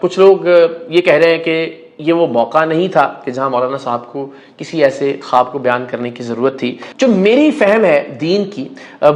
کچھ لوگ یہ کہہ رہے ہیں کہ یہ وہ موقع نہیں تھا کہ جہاں مولانا صاحب کو کسی ایسے خواب کو بیان کرنے کی ضرورت تھی. جو میری فہم ہے دین کی،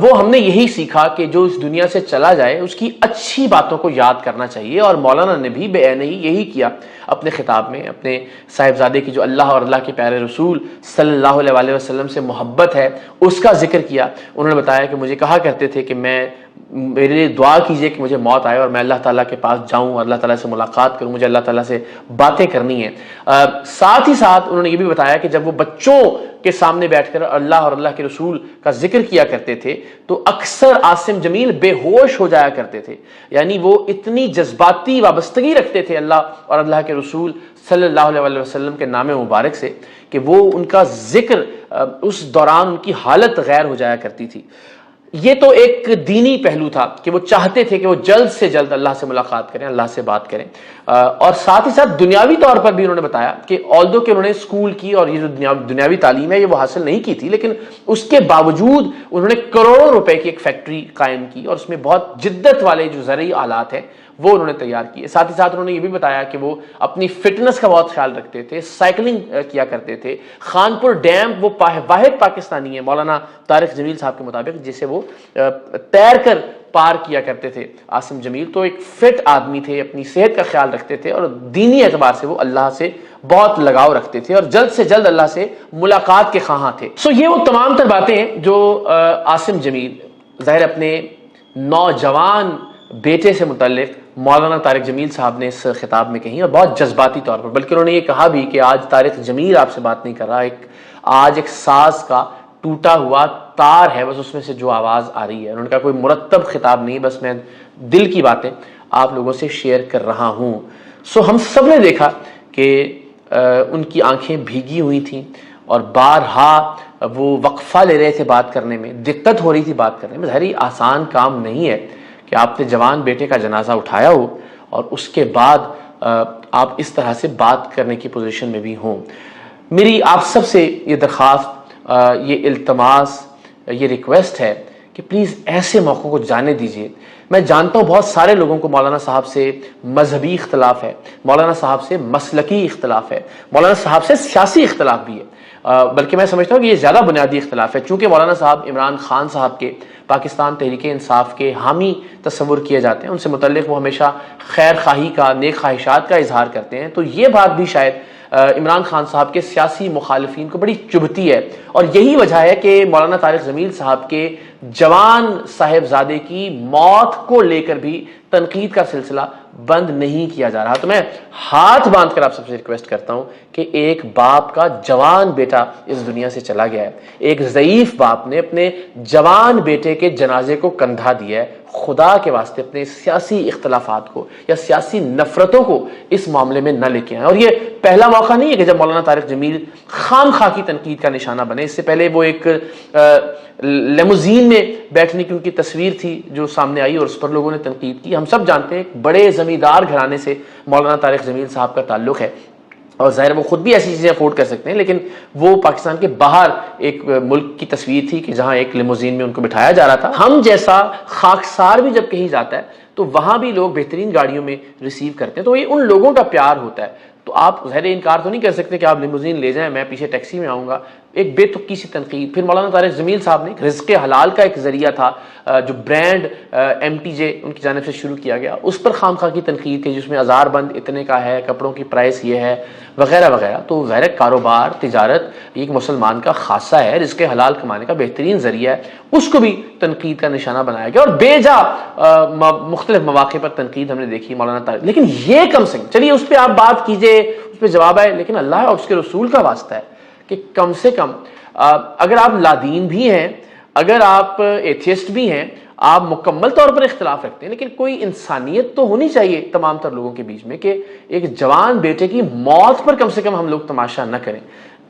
وہ ہم نے یہی سیکھا کہ جو اس دنیا سے چلا جائے اس کی اچھی باتوں کو یاد کرنا چاہیے، اور مولانا نے بھی بے عینی یہی کیا اپنے خطاب میں. اپنے صاحبزادے کی جو اللہ اور اللہ کے پیارے رسول صلی اللہ علیہ وسلم سے محبت ہے اس کا ذکر کیا. انہوں نے بتایا کہ مجھے کہا کرتے تھے کہ میرے لیے دعا کیجئے کہ مجھے موت آئے اور میں اللہ تعالیٰ کے پاس جاؤں اور اللہ تعالیٰ سے ملاقات کروں، مجھے اللہ تعالیٰ سے باتیں کرنی ہیں. ساتھ ہی ساتھ انہوں نے یہ بھی بتایا کہ جب وہ بچوں کے سامنے بیٹھ کر اللہ اور اللہ کے رسول کا ذکر کیا کرتے تھے تو اکثر عاصم جمیل بے ہوش ہو جایا کرتے تھے. یعنی وہ اتنی جذباتی وابستگی رکھتے تھے اللہ اور اللہ کے رسول صلی اللہ علیہ وسلم کے نام مبارک سے کہ وہ ان کا ذکر اس دوران ان کی حالت غیر ہو جایا کرتی تھی. یہ تو ایک دینی پہلو تھا کہ وہ چاہتے تھے کہ وہ جلد سے جلد اللہ سے ملاقات کریں، اللہ سے بات کریں. اور ساتھ ہی ساتھ دنیاوی طور پر بھی انہوں نے بتایا کہ آلدو کہ انہوں نے اسکول کی اور یہ جو دنیاوی تعلیم ہے یہ وہ حاصل نہیں کی تھی، لیکن اس کے باوجود انہوں نے کروڑوں روپے کی ایک فیکٹری قائم کی اور اس میں بہت جدت والے جو زرعی آلات ہیں وہ انہوں نے تیار کیے. ساتھ ہی ساتھ انہوں نے یہ بھی بتایا کہ وہ اپنی فٹنس کا بہت خیال رکھتے تھے، سائیکلنگ کیا کرتے تھے. خانپور ڈیم وہ واحد پاکستانی ہے مولانا طارق جمیل صاحب کے مطابق جسے وہ تیر کر پار کیا کرتے تھے. عاصم جمیل تو ایک فٹ آدمی تھے، اپنی صحت کا خیال رکھتے تھے اور دینی اعتبار سے وہ اللہ سے بہت لگاؤ رکھتے تھے اور جلد سے جلد اللہ سے ملاقات کے خواہاں تھے. یہ وہ تمام تر باتیں ہیں جو عاصم جمیل ظاہر اپنے نوجوان بیٹے سے متعلق مولانا طارق جمیل صاحب نے اس خطاب میں کہیں، اور بہت جذباتی طور پر. بلکہ انہوں نے یہ کہا بھی کہ آج طارق جمیل آپ سے بات نہیں کر رہا، آج ایک ساز کا ٹوٹا ہوا تار ہے، بس اس میں سے جو آواز آ رہی ہے. انہوں نے کہا کوئی مرتب خطاب نہیں، بس میں دل کی باتیں آپ لوگوں سے شیئر کر رہا ہوں. ہم سب نے دیکھا کہ ان کی آنکھیں بھیگی ہوئی تھیں اور بارہا وہ وقفہ لے رہے تھے بات کرنے میں، دقت ہو رہی تھی بات کرنے میں. ظاہر آسان کام نہیں ہے کہ آپ نے جوان بیٹے کا جنازہ اٹھایا ہو اور اس کے بعد آپ اس طرح سے بات کرنے کی پوزیشن میں بھی ہوں. میری آپ سب سے یہ درخواست، یہ التماس، یہ ریکویسٹ ہے کہ پلیز ایسے موقعوں کو جانے دیجیے. میں جانتا ہوں بہت سارے لوگوں کو مولانا صاحب سے مذہبی اختلاف ہے، مولانا صاحب سے مسلکی اختلاف ہے، مولانا صاحب سے سیاسی اختلاف بھی ہے. بلکہ میں سمجھتا ہوں کہ یہ زیادہ بنیادی اختلاف ہے، چونکہ مولانا صاحب عمران خان صاحب کے پاکستان تحریک انصاف کے حامی تصور کیے جاتے ہیں، ان سے متعلق وہ ہمیشہ خیر خواہی کا، نیک خواہشات کا اظہار کرتے ہیں. تو یہ بات بھی شاید عمران خان صاحب کے سیاسی مخالفین کو بڑی چبھتی ہے، اور یہی وجہ ہے کہ مولانا طارق جمیل صاحب کے جوان صاحبزادے کی موت کو لے کر بھی تنقید کا سلسلہ بند نہیں کیا جا رہا. تو میں ہاتھ باندھ کر آپ سب سے ریکویسٹ کرتا ہوں کہ ایک باپ کا جوان بیٹا اس دنیا سے چلا گیا ہے، ایک ضعیف باپ نے اپنے جوان بیٹے کے جنازے کو کندھا دیا ہے. خدا کے واسطے اپنے سیاسی اختلافات کو یا سیاسی نفرتوں کو اس معاملے میں نہ لے کے آئیں. اور یہ پہلا موقع نہیں ہے کہ جب مولانا طارق جمیل خام خواہ کی تنقید کا نشانہ بنے. اس سے پہلے وہ ایک لیموزین میں بیٹھنے کی ان کی تصویر تھی جو سامنے آئی اور اس پر لوگوں نے تنقید کی. ہم سب جانتے ہیں ایک بڑے زمیندار گھرانے سے مولانا طارق جمیل صاحب کا تعلق ہے اور ظاہر وہ خود بھی ایسی چیزیں افورڈ کر سکتے ہیں، لیکن وہ پاکستان کے باہر ایک ملک کی تصویر تھی کہ جہاں ایک لیموزین میں ان کو بٹھایا جا رہا تھا. ہم جیسا خاکسار بھی جب کہیں جاتا ہے تو وہاں بھی لوگ بہترین گاڑیوں میں ریسیو کرتے ہیں، تو یہ ان لوگوں کا پیار ہوتا ہے. تو آپ ظاہر انکار تو نہیں کر سکتے کہ آپ لیموزین لے جائیں، میں پیچھے ٹیکسی میں آؤں گا. ایک بے تکی سی تنقید. پھر مولانا طارق جمیل صاحب نے رزق حلال کا ایک ذریعہ تھا جو برانڈ MTJ ان کی جانب سے شروع کیا گیا، اس پر خام خواہ کی تنقید کی جس میں ہزار بند اتنے کا ہے، کپڑوں کی پرائس یہ ہے وغیرہ وغیرہ. تو ظاہر کاروبار تجارت ایک مسلمان کا خاصہ ہے، رزق حلال کمانے کا بہترین ذریعہ ہے، اس کو بھی تنقید کا نشانہ بنایا گیا اور بے جا مختلف مواقع پر تنقید ہم نے دیکھی مولانا طارق. لیکن یہ کم سے کم چلیے اس پہ آپ بات کیجئے، اس پہ جواب آئے، لیکن اللہ اور اس کے رسول کا واسطہ ہے کہ کم سے کم اگر آپ لادین بھی ہیں، اگر آپ ایتھیسٹ بھی ہیں، آپ مکمل طور پر اختلاف رکھتے ہیں، لیکن کوئی انسانیت تو ہونی چاہیے تمام تر لوگوں کے بیچ میں کہ ایک جوان بیٹے کی موت پر کم سے کم ہم لوگ تماشا نہ کریں.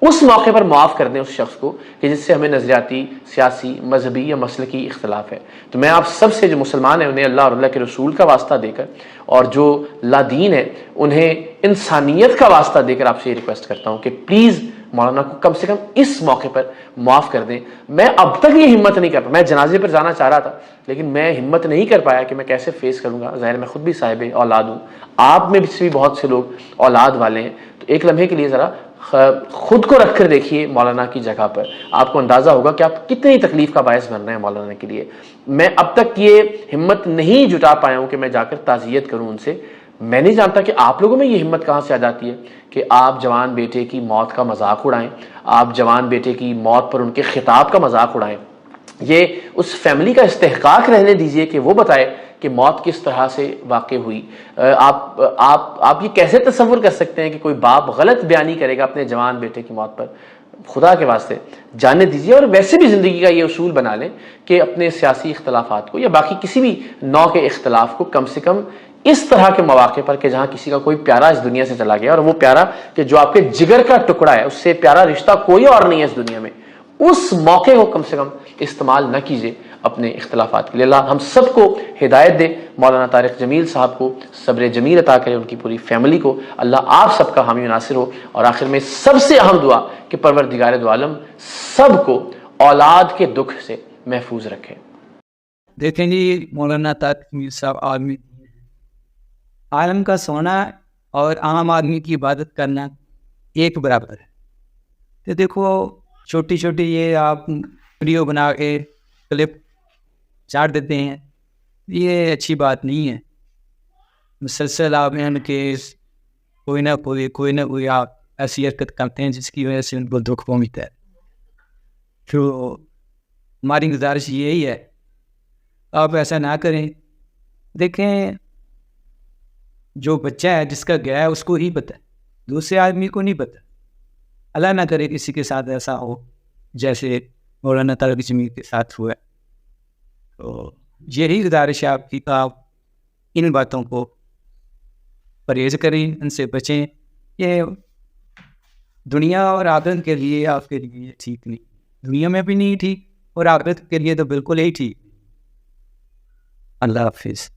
اس موقع پر معاف کر دیں اس شخص کو کہ جس سے ہمیں نظریاتی، سیاسی، مذہبی یا مسلکی اختلاف ہے. تو میں آپ سب سے جو مسلمان ہیں انہیں اللہ اور اللہ کے رسول کا واسطہ دے کر اور جو لادین ہیں انہیں انسانیت کا واسطہ دے کر آپ سے یہ ریکویسٹ کرتا ہوں کہ پلیز مولانا کو کم سے کم اس موقع پر معاف کر دیں. میں اب تک یہ ہمت نہیں کر پایا. میں جنازے پر جانا چاہ رہا تھا لیکن میں ہمت نہیں کر پایا کہ میں کیسے فیس کروں گا. ظاہر میں خود بھی صاحب اولاد ہوں, آپ میں بھی بہت سے لوگ اولاد والے ہیں, تو ایک لمحے کے لیے ذرا خود کو رکھ کر دیکھیے مولانا کی جگہ پر, آپ کو اندازہ ہوگا کہ آپ کتنی تکلیف کا باعث بن رہے ہیں مولانا کے لیے. میں اب تک یہ ہمت نہیں جٹا پایا ہوں کہ میں جا کر تعزیت کروں ان سے. میں نہیں جانتا کہ آپ لوگوں میں یہ ہمت کہاں سے آ جاتی ہے کہ آپ جوان بیٹے کی موت کا مذاق اڑائیں, آپ جوان بیٹے کی موت پر ان کے خطاب کا مذاق اڑائیں. یہ اس فیملی کا استحقاق رہنے دیجئے کہ وہ بتائے کہ موت کس طرح سے واقع ہوئی. آپ یہ کیسے تصور کر سکتے ہیں کہ کوئی باپ غلط بیانی کرے گا اپنے جوان بیٹے کی موت پر؟ خدا کے واسطے جاننے دیجیے. اور ویسے بھی زندگی کا یہ اصول بنا لیں کہ اپنے سیاسی اختلافات کو یا باقی کسی بھی نوع کے اختلاف کو کم سے کم اس طرح کے مواقع پر کہ جہاں کسی کا کوئی پیارا اس دنیا سے چلا گیا, اور وہ پیارا کہ جو آپ کے جگر کا ٹکڑا ہے, اس سے پیارا رشتہ کوئی اور نہیں ہے اس دنیا میں, اس موقع کو کم سے کم استعمال نہ کیجیے اپنے اختلافات کے لیے. اللہ ہم سب کو ہدایت دے. مولانا طارق جمیل صاحب کو صبر جمیل عطا کرے, ان کی پوری فیملی کو. اللہ آپ سب کا حامی و ناصر ہو. اور آخر میں سب سے اہم دعا کہ پروردگار دو عالم سب کو اولاد کے دکھ سے محفوظ رکھے. دیکھیں جی, مولانا طارق جمیل صاحب عالم کا سونا اور عام آدمی کی عبادت کرنا ایک برابر ہے. تو دیکھو چھوٹی چھوٹی یہ آپ ویڈیو بنا کے کلپ چاٹ دیتے ہیں, یہ اچھی بات نہیں ہے. مسلسل آپ ان کے کوئی نہ کوئی آپ ایسی حرکت کرتے ہیں جس کی وجہ سے ان کو دکھ پہنچتا ہے. تو ہماری گزارش یہی ہے آپ ایسا نہ کریں. دیکھیں جو بچہ ہے جس کا گیا ہے اس کو ہی پتہ ہے, دوسرے آدمی کو نہیں پتہ. اللہ نہ کرے کسی کے ساتھ ایسا ہو جیسے مولانا طارق جمیل کے ساتھ ہوا ہے. تو یہی گزارش ہے آپ کی, آپ ان باتوں کو پرہیز کریں, ان سے بچیں. یہ دنیا اور آخرت کے لیے آپ کے لیے ٹھیک نہیں, دنیا میں بھی نہیں ٹھیک اور آخرت کے لیے تو بالکل ہی ٹھیک. اللہ حافظ.